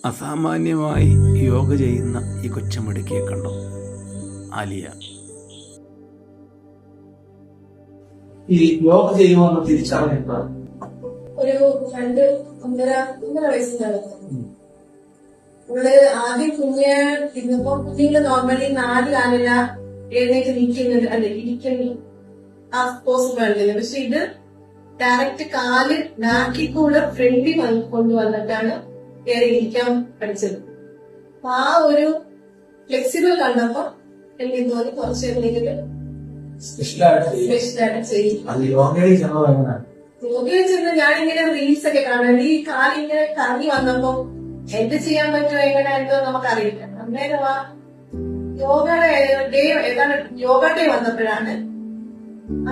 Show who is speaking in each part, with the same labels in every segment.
Speaker 1: അസാമാന്യമായി യോഗ ചെയ്യുന്ന ഈ കൊച്ചുമിടുക്കിയെ കണ്ടോ, ആലിയ.
Speaker 2: ഈ യോഗ ചെയ്യുമെന്ന് തിരിച്ചറിഞ്ഞിട്ട്
Speaker 3: ഒരു 2-1.5 വയസ്സിലാണ്. ഇവള് ആദ്യം കുഞ്ഞ് ഇന്നിപ്പോ കുഞ്ഞുങ്ങള് നോർമലി 4 കാലില എഴുന്നേറ്റ് നിൽക്കുന്നത് അല്ലെ, ഇരിക്കുന്നു ആ പോസ് വേണ്ടത്. പക്ഷെ ഇത് ഡയറക്റ്റ് കാല് നാക്കി കൂടെ ഫ്രണ്ടിൽ കൊണ്ടുവന്നിട്ടാണ് കയറി ഇരിക്കാൻ പഠിച്ചത്. അപ്പൊ ആ ഒരു ഫ്ലെക്സിബിൾ കണ്ടപ്പോ എനിക്ക് തോന്നി കുറച്ച് എന്തെങ്കിലും സ്പെഷ്യലായിട്ട് ചെയ്യും. യോഗയിൽ ചെന്ന് ഞാനിങ്ങനെ റീൽസ് ഒക്കെ കാണാൻ ഈ കാലിങ്ങനെ കറങ്ങി വന്നപ്പോ എന്ത് ചെയ്യാൻ പറ്റുമോ എങ്ങനെയായിട്ടോ നമുക്കറിയില്ല. അന്നേരം ആ യോഗയുടെ ഡേ ഏതാണ് യോഗ ഡേ വന്നപ്പോഴാണ്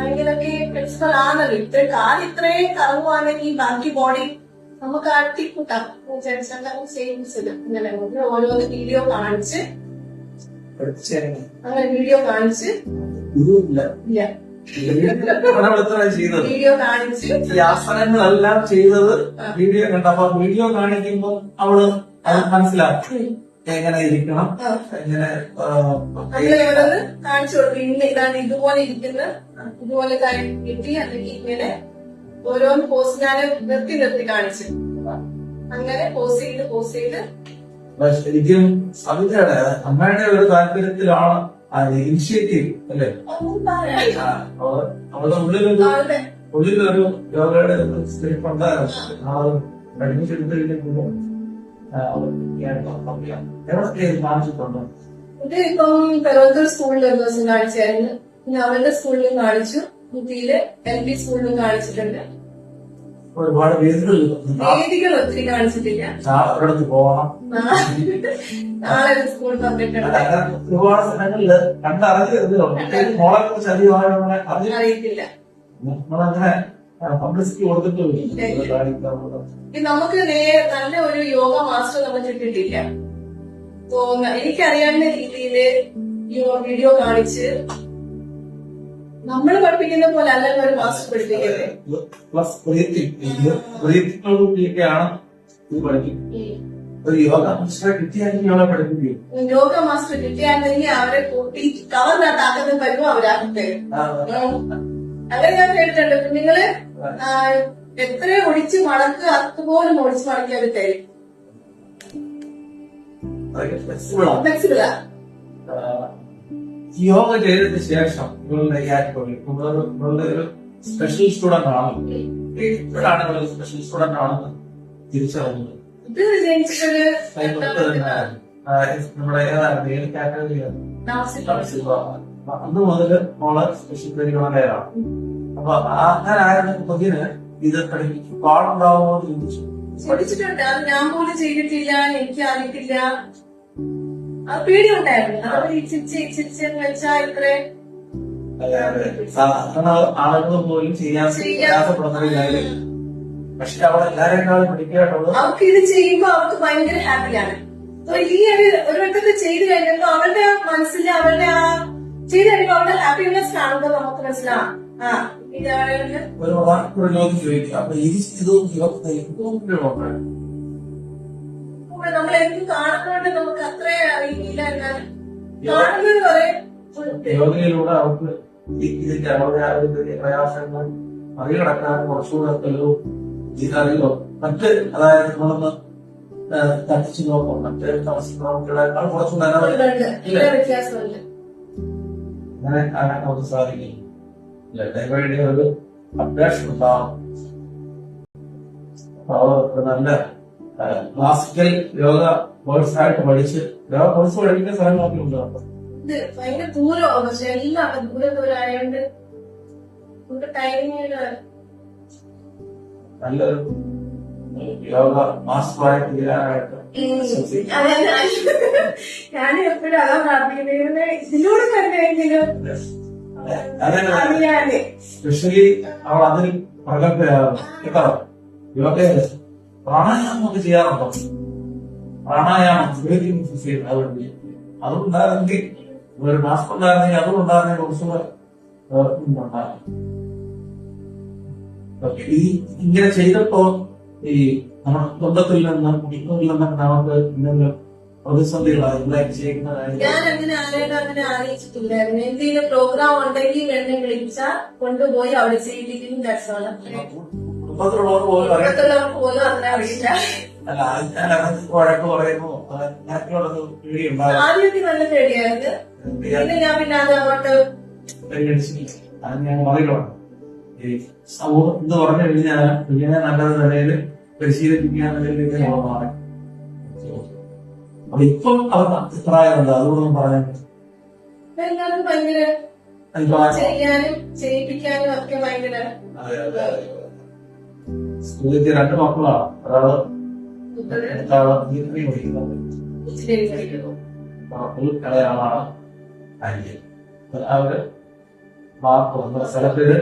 Speaker 3: ഇങ്ങനൊക്കെ പ്രിൻസിപ്പൽ ആണല്ലോ, ഇത്രയും കറങ്ങുവാണെങ്കിൽ ബാക്കി ബോഡി നമുക്ക് ആട്ടിക്കൂട്ടാം വിചാരിച്ചത്. ഇങ്ങനെ ഓരോന്ന് വീഡിയോ കാണിച്ച് അങ്ങനെ വീഡിയോ കാണിച്ച് വീഡിയോ കാണിച്ച്
Speaker 2: ഈ ആസനങ്ങളെല്ലാം ചെയ്തത് വീഡിയോ കണ്ടപ്പോ വീഡിയോ കാണിക്കുമ്പോ അവള് അത് മനസ്സിലാക്കി എങ്ങനെ ഇരിക്കണം, എങ്ങനെ
Speaker 3: നമ്മളോരോന്ന് കാണിച്ചു കൊടുക്കും. ഇന്ന് ഇതാണ് ഇതുപോലെ ഇരിക്കുന്ന, ഇതുപോലെ കിട്ടി അല്ലെങ്കിൽ ഇങ്ങനെ ഓരോന്ന് പോസ് ഞാൻ നിർത്തി കാണിച്ചു. അങ്ങനെ പോസ് ചെയ്ത്
Speaker 2: ശരിക്കും സവിതയുടെ അമ്മയുടെ ഒരു താല്പര്യത്തിലാണ് ഇനിഷ്യേറ്റീവ് അല്ലേ. അവളുടെ ഉള്ളിലൊരു യോഗയുടെ സ്പിരിറ്റ് ഉണ്ടായിരുന്നു. പഠിപ്പിച്ചെടുത്തിട്ടുണ്ടോ?
Speaker 3: ഇത് ഇപ്പം പെരോന്തൂർ സ്കൂളിൽ ഒരു ദിവസം കാണിച്ചായിരുന്നു. പിന്നെ അവരുടെ സ്കൂളിലും കാണിച്ചു, കുട്ടിയില് LP സ്കൂളിലും കാണിച്ചിട്ടുണ്ട്.
Speaker 2: ഒരുപാട്
Speaker 3: വേദികൾ ഒത്തിരി കാണിച്ചിട്ടില്ല.
Speaker 2: പോകണം.
Speaker 3: നാളെ ഒരു സ്കൂൾ പറഞ്ഞിട്ടുണ്ട്.
Speaker 2: ഒരുപാട് സ്ഥലങ്ങളില് മോളെ കുറിച്ച് അധികം
Speaker 3: അറിയത്തില്ല.
Speaker 2: നമ്മളങ്ങനെ പബ്ലിസിറ്റി കൊടുത്തിട്ടില്ല.
Speaker 3: നമുക്ക് നല്ല ഒരു യോഗ മാസ്റ്റർ നമുക്ക് കിട്ടിയിട്ടില്ല. എനിക്കറിയാവുന്ന രീതിയില് വീഡിയോ കാണിച്ച് നമ്മൾ പഠിപ്പിക്കുന്ന പോലെ അല്ല ഒരു മാസ്റ്റർ പഠിപ്പിക്കുന്നത്.
Speaker 2: പ്ലസ് ബ്രീത്തിനോടുകൂടിയൊക്കെയാണ് ഇത് പഠിക്കുന്നത്. ഒരു യോഗ മാസ്റ്ററെ കിട്ടിയാണെങ്കിൽ അവളെ പഠിപ്പിക്കും.
Speaker 3: യോഗ മാസ്റ്റർ കിട്ടിയാണെങ്കിൽ അവരെ കൂട്ടി കവറിനകത്താക്കുന്ന പരിവും അവരാകട്ടെ. അങ്ങനെ ഞാൻ കേട്ടിട്ടുണ്ട്. കുഞ്ഞുങ്ങള് എത്ര ഒടിച്ച് മടക്കുക അതുപോലും ഒടിച്ച് മടക്കി അവർ തരും. ഫ്ലെക്സിബിളാ.
Speaker 2: യോഗ ചെയ്തതിന് ശേഷം ഇവളുടെ ഇവളുടെ ഒരു സ്പെഷ്യൽ സ്റ്റുഡന്റ് ആണ്. ഇപ്പോഴാണ് ഇവളൊരു സ്പെഷ്യൽ സ്റ്റുഡന്റ് ആണെന്ന് തിരിച്ചറിഞ്ഞത്.
Speaker 3: ഇത് ജനിച്ചിട്ടൊരു
Speaker 2: നമ്മുടെ ഏതാണ് ഏത് കാറ്റഗറിയാണ്? അന്ന് മുതല് മോള് സ്പെഷ്യൽ പരിഗണനയിലാണ്. അപ്പൊ അങ്ങനെ ആയിരുന്ന കുഞ്ഞിന് ഇത് പഠിപ്പിക്കും പാടുണ്ടാവുമോ എന്ന് ചോദിച്ചു.
Speaker 3: പഠിച്ചിട്ടുണ്ട്. അത് ഞാൻ പോലും ചെയ്തിട്ടില്ല, എനിക്ക് അറിയിട്ടില്ല. അത് പേടിയുണ്ടായിരുന്നു. അത് ഇച്ചിരിച്ചെന്ന് വെച്ചാ ഇത്രയും
Speaker 2: സാധാരണ ആളുകൾ പോലും ചെയ്യാൻ പ്രയാസപ്പെടുന്ന ഒരു കാര്യം. പക്ഷെ അവൾ എല്ലാവരെക്കാളും പഠിക്കാനുള്ളത്
Speaker 3: അവർക്ക് ഇത് ചെയ്യുമ്പോ അവർക്ക് ഭയങ്കര ഹാപ്പിയാണ്. ഈ ഒരു വട്ടത്ത് ചെയ്ത് കഴിഞ്ഞപ്പോ അവരുടെ മനസ്സിൽ അവരുടെ ആ ചെയ്ത് കഴിയുമ്പോ അവരുടെ ഹാപ്പിനെസ് കാണുമ്പോ നമുക്ക് മനസ്സിലാവും.
Speaker 2: ഒരു ചോദ്യം ചോദിക്കാം. അപ്പൊ ഇത്
Speaker 3: നമ്മളെന്തും കാണുന്നോണ്ട് നമുക്ക് അത്ര അറിയില്ല. കാണുന്നത് പറയും
Speaker 2: യോഗയിലൂടെ അവർക്ക് ഇതിന്റെ അവരുടെ പ്രയാസങ്ങൾ മറികടക്കാൻ കുറച്ചുകൂടെ ഒരു അറിയോ മറ്റ്, അതായത് നമ്മളൊന്ന് തട്ടിച്ചു നോക്കും മറ്റ് താമസിക്കുന്നവർക്കുള്ളേക്കാൾ കുറച്ചുകൂടെ
Speaker 3: വ്യത്യാസമുണ്ട്.
Speaker 2: അങ്ങനെ കാണാൻ നമുക്ക് സാധിക്കും. ഡൈവയുടെ ഒരു അപ്ഡേഷൻ ഉണ്ടാവും. നല്ല ക്ലാസിക്കൽ യോഗ കോഴ്സ് ആയിട്ട് പഠിച്ച് യോഗ കോഴ്സ് പഠിക്കുന്ന സ്ഥലങ്ങളൊക്കെ ഉണ്ട്.
Speaker 3: ഇത് ഭയങ്കര ദൂരമാണ്. പക്ഷെ എല്ലാം ദൂരമായോണ്ട് ടൈമിങ്
Speaker 2: നല്ലൊരു യോഗ മാസ്റ്ററായിട്ട് തീരാനായിട്ട്
Speaker 3: ഞാൻ എപ്പോഴും അതാ പ്രാർത്ഥിക്കുന്നത്. ഇതിലൂടെ കണ്ടെങ്കിലും
Speaker 2: സ്പെഷ്യലി അവൾ അതിൽ പ്രഗത്ഭയാകും. കേട്ടോ, യോഗ പ്രാണായാമം ഒക്കെ ചെയ്യാറുണ്ടോ? പ്രാണായാമം അതുണ്ടായിരുന്നെങ്കിൽ ഒരു മാസ്ക് ഉണ്ടായിരുന്നെങ്കിൽ അതും ഉണ്ടായിരുന്നെങ്കിൽ കുറച്ചുകൂടെ ഉണ്ടാകും. ഈ ഇങ്ങനെ ചെയ്തപ്പോ ഈ നമ്മുടെ കുടുംബത്തിൽ നിന്നും കുടുംബത്തിൽ നിന്നൊക്കെ നമുക്ക് എന്തെങ്കിലും പ്രതിസന്ധികളോ എന്തായാലും ചെയ്യുന്ന കാര്യം
Speaker 3: ഞാൻ അങ്ങനെ ആരെയും അങ്ങനെ അറിയിച്ചിട്ടില്ലായിരുന്നു. എന്തെങ്കിലും പ്രോഗ്രാം ഉണ്ടെങ്കിൽ എന്നെ വിളിച്ചാൽ കൊണ്ടുപോയി അവിടെ ചെയ്യിപ്പിക്കും. ദർശനം
Speaker 2: കുടുംബത്തിലുള്ളവർ പോലും അറിയാം.
Speaker 3: മറ്റുള്ളവർക്ക് പോലും അങ്ങനെ അറിയില്ല.
Speaker 2: അല്ല അതിനകത്ത് വഴക്ക് പറയുമ്പോ അങ്ങനെയുള്ളത് പേടിയുണ്ടാകും.
Speaker 3: ആദ്യമൊക്കെ നല്ല പേടിയായിരുന്നു. പിന്നെ ഞാൻ പിന്നെ അത് അങ്ങോട്ട്
Speaker 2: അത് ഞാൻ മറികടണം. ഈ സമൂഹം എന്ന് പറഞ്ഞു കഴിഞ്ഞാൽ ഇങ്ങനെ നല്ല നിലയിൽ പരിശീലിപ്പിക്കാന്നുള്ളതിലേക്ക് നമ്മൾ മാറി. അപ്പൊ ഇപ്പം അവർക്ക് അഭിപ്രായം ഉണ്ട്. അതുകൊണ്ടൊന്നും പറയാൻ
Speaker 3: എല്ലാവരും ഭയങ്കര
Speaker 2: അഭിപ്രായം.
Speaker 3: ചെയ്യാനും ചെയ്യിപ്പിക്കാനും ഒക്കെ ഭയങ്കര
Speaker 2: സ്കൂളിൽ 2 മക്കളാണ്. ഒരാള് പഠിക്കുന്നത്, കളയാളാണ് അനിയൻ. അവര് നമ്മുടെ സ്ഥലത്തില്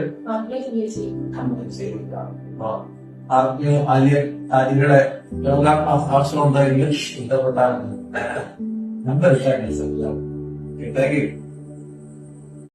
Speaker 2: അനിയുടെ ആവശ്യം ഉണ്ടായെങ്കിൽ ഇഷ്ടപ്പെട്ടാൽ നമ്പർ